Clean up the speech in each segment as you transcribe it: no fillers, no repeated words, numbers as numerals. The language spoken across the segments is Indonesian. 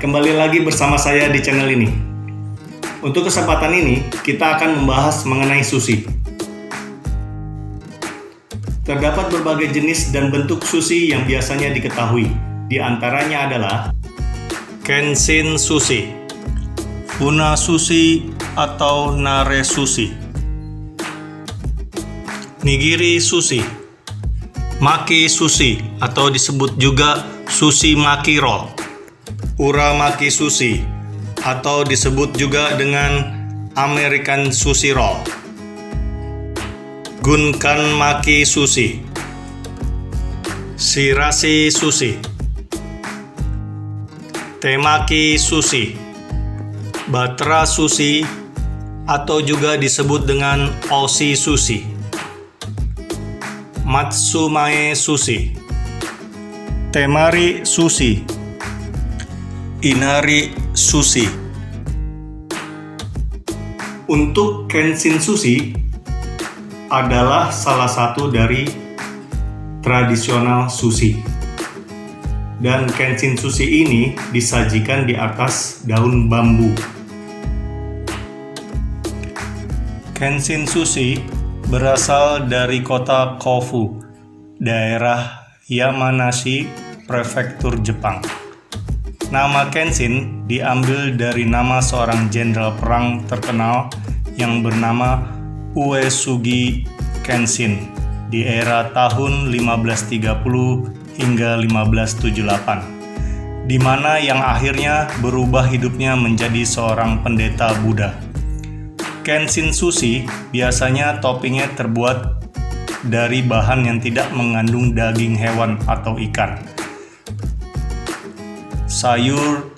kembali lagi bersama saya di channel ini. Untuk kesempatan ini, kita akan membahas mengenai sushi. Terdapat berbagai jenis dan bentuk sushi yang biasanya diketahui. Di antaranya adalah Kenshin sushi, Funa sushi atau Nare sushi, Nigiri sushi, Maki sushi atau disebut juga sushi maki roll, Uramaki sushi atau disebut juga dengan American sushi roll, Gunkan maki sushi, Shirashi sushi, Temaki sushi, Batra sushi atau juga disebut dengan Oshi sushi, Matsumae sushi, Temari sushi, Inari sushi. Untuk Kenshin sushi adalah salah satu dari tradisional sushi. Dan Kenshin sushi ini disajikan di atas daun bambu. Kenshin sushi berasal dari kota Kofu, daerah Yamanashi, prefektur Jepang. Nama Kenshin diambil dari nama seorang jenderal perang terkenal yang bernama Uesugi Kenshin di era tahun 1530 hingga 1578, di mana yang akhirnya berubah hidupnya menjadi seorang pendeta Buddha. Kenshin sushi biasanya toppingnya terbuat dari bahan yang tidak mengandung daging hewan atau ikan. Sayur,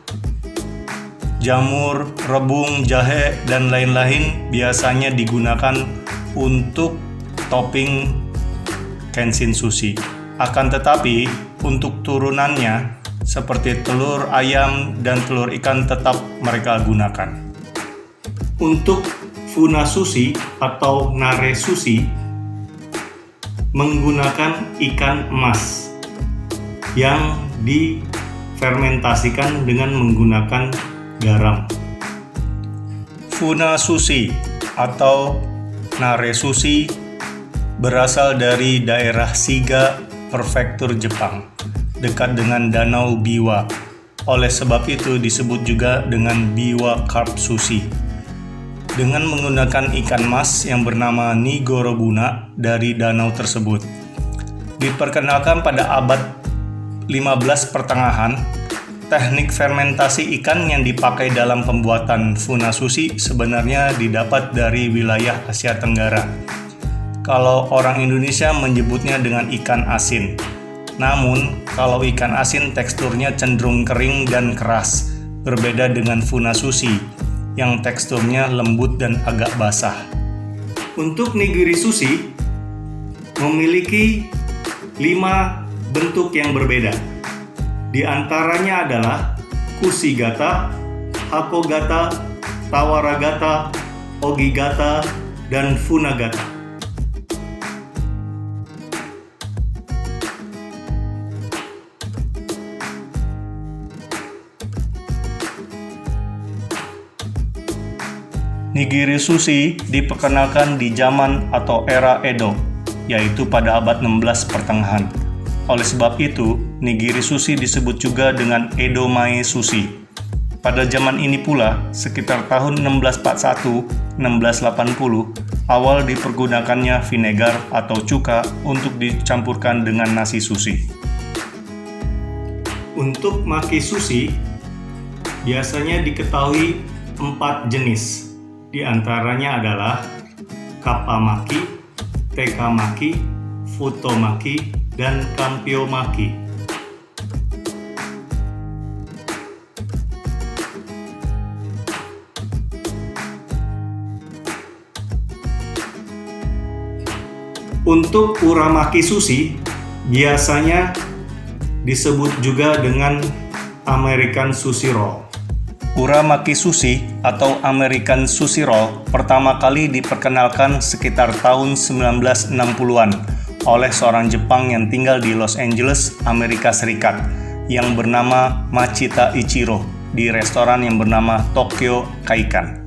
jamur, rebung, jahe, dan lain-lain biasanya digunakan untuk topping Kenshin sushi. Akan tetapi, untuk turunannya seperti telur ayam dan telur ikan tetap mereka gunakan. Untuk Funa sushi atau Nare sushi menggunakan ikan emas yang difermentasikan dengan menggunakan garam. Funa sushi atau Nare sushi berasal dari daerah Shiga, prefektur Jepang, dekat dengan Danau Biwa. Oleh sebab itu disebut juga dengan Biwa Carp Sushi. Dengan menggunakan ikan mas yang bernama Nigorobuna dari danau tersebut. Diperkenalkan pada abad 15 pertengahan, teknik fermentasi ikan yang dipakai dalam pembuatan Funa sushi sebenarnya didapat dari wilayah Asia Tenggara. Kalau orang Indonesia menyebutnya dengan ikan asin. Namun, kalau ikan asin teksturnya cenderung kering dan keras, berbeda dengan Funa sushi yang teksturnya lembut dan agak basah. Untuk Nigiri sushi memiliki 5 bentuk yang berbeda. Di antaranya adalah Kushigata, Hakogata, Tawaragata, Ogigata, dan Funagata. Nigiri sushi diperkenalkan di zaman atau era Edo, yaitu pada abad 16 pertengahan. Oleh sebab itu, nigiri sushi disebut juga dengan Edomae sushi. Pada zaman ini pula, sekitar tahun 1641-1680, awal dipergunakannya vinegar atau cuka untuk dicampurkan dengan nasi sushi. Untuk maki sushi, biasanya diketahui 4 jenis. Di antaranya adalah Kappa maki, Teka maki, Futo maki, dan Kampyo maki. Untuk uramaki sushi biasanya disebut juga dengan American sushi roll. Uramaki sushi atau American sushi roll pertama kali diperkenalkan sekitar tahun 1960-an oleh seorang Jepang yang tinggal di Los Angeles, Amerika Serikat, yang bernama Machita Ichiro. di restoran yang bernama Tokyo Kaikan.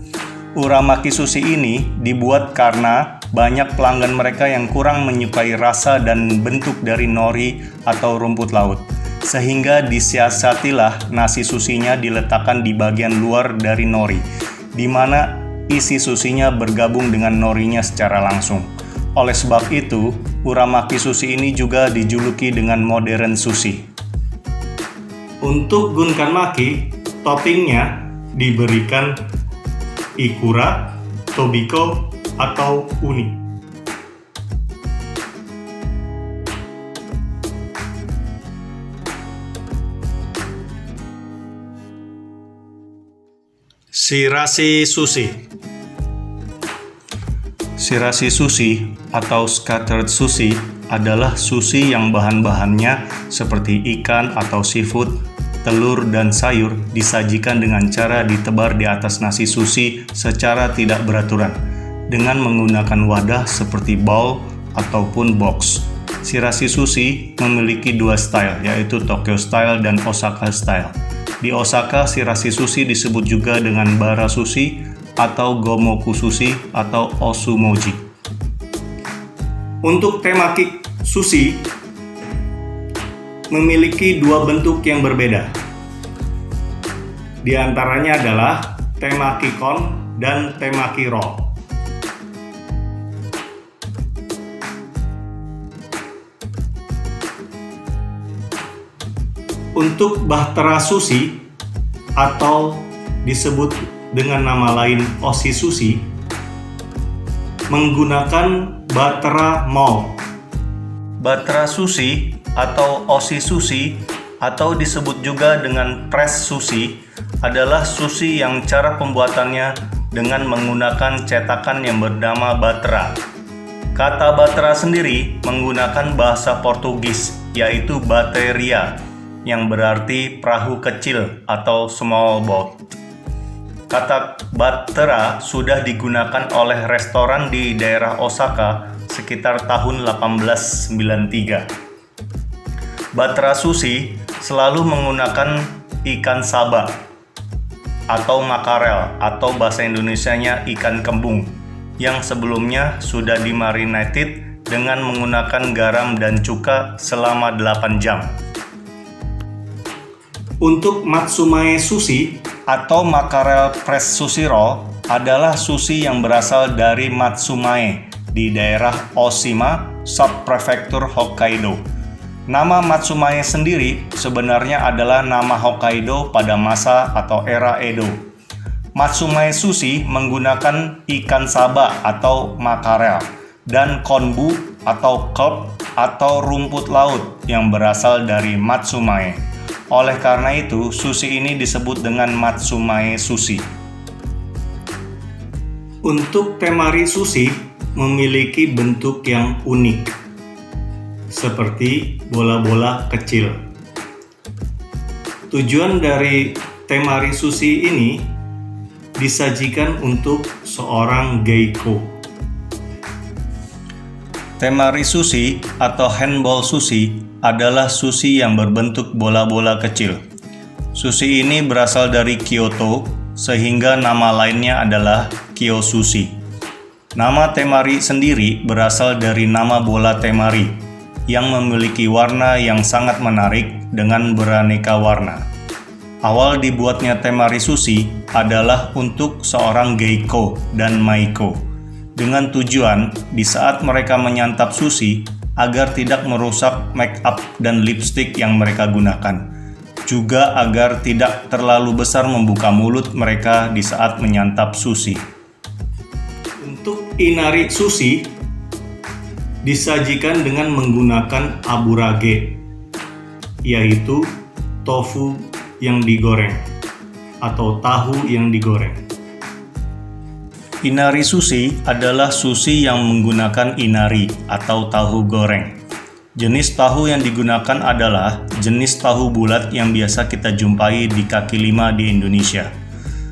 Uramaki sushi ini dibuat karena banyak pelanggan mereka yang kurang menyukai rasa dan bentuk dari nori atau rumput laut, sehingga disiasatilah nasi sushinya diletakkan di bagian luar dari nori, di mana isi sushinya bergabung dengan norinya secara langsung. Oleh sebab itu, uramaki sushi ini juga dijuluki dengan modern sushi. Untuk gunkanmaki, toppingnya diberikan ikura, tobiko, atau uni. Shirashi sushi. Shirashi sushi atau scattered sushi adalah sushi yang bahan-bahannya seperti ikan atau seafood, telur, dan sayur disajikan dengan cara ditebar di atas nasi sushi secara tidak beraturan dengan menggunakan wadah seperti bowl ataupun box. Shirashi sushi memiliki dua style, yaitu Tokyo style dan Osaka style. Di Osaka, shirashi sushi disebut juga dengan bara sushi atau gomoku sushi atau osumoji. Untuk temaki sushi memiliki dua bentuk yang berbeda. Di antaranya adalah temaki kon dan temaki roll. Untuk bahtera sushi atau disebut dengan nama lain oshi sushi menggunakan bahtera mold. Bahtera sushi atau oshi sushi atau disebut juga dengan press sushi adalah sushi yang cara pembuatannya dengan menggunakan cetakan yang bernama bahtera. Kata bahtera sendiri menggunakan bahasa Portugis, yaitu bateria, yang berarti perahu kecil atau small boat. Kata bahtera sudah digunakan oleh restoran di daerah Osaka sekitar tahun 1893. Bahtera sushi selalu menggunakan ikan saba atau makarel atau bahasa Indonesianya ikan kembung yang sebelumnya sudah dimarinated dengan menggunakan garam dan cuka selama 8 jam. Untuk matsumae sushi atau makarel press sushi roll adalah sushi yang berasal dari Matsumae di daerah Oshima, subprefektur Hokkaido. Nama Matsumae sendiri sebenarnya adalah nama Hokkaido pada masa atau era Edo. Matsumae sushi menggunakan ikan saba atau makarel dan konbu atau kelp atau rumput laut yang berasal dari Matsumae. Oleh karena itu, sushi ini disebut dengan Matsumae sushi. Untuk temari sushi memiliki bentuk yang unik, seperti bola-bola kecil. Tujuan dari temari sushi ini disajikan untuk seorang geiko. Temari sushi atau handball sushi adalah sushi yang berbentuk bola-bola kecil. Sushi ini berasal dari Kyoto, sehingga nama lainnya adalah Kyo Sushi. Nama temari sendiri berasal dari nama bola temari, yang memiliki warna yang sangat menarik dengan beraneka warna. Awal dibuatnya temari sushi adalah untuk seorang geiko dan maiko, dengan tujuan di saat mereka menyantap sushi agar tidak merusak make up dan lipstick yang mereka gunakan. Juga agar tidak terlalu besar membuka mulut mereka di saat menyantap sushi. Untuk inari sushi disajikan dengan menggunakan aburage, yaitu tofu yang digoreng atau tahu yang digoreng. Inari sushi adalah sushi yang menggunakan inari atau tahu goreng. Jenis tahu yang digunakan adalah jenis tahu bulat yang biasa kita jumpai di kaki lima di Indonesia.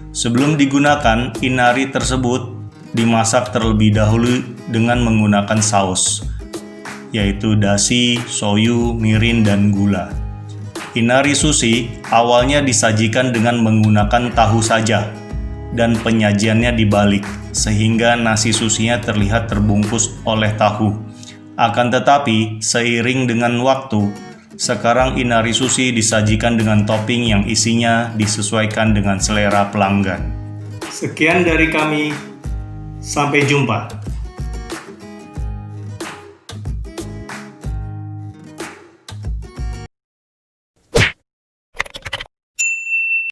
Sebelum digunakan, inari tersebut dimasak terlebih dahulu dengan menggunakan saus, yaitu dashi, soyu, mirin, dan gula. Inari sushi awalnya disajikan dengan menggunakan tahu saja, dan penyajiannya dibalik, sehingga nasi susinya terlihat terbungkus oleh tahu. Akan tetapi, seiring dengan waktu, sekarang inari sushi disajikan dengan topping yang isinya disesuaikan dengan selera pelanggan. Sekian dari kami, sampai jumpa.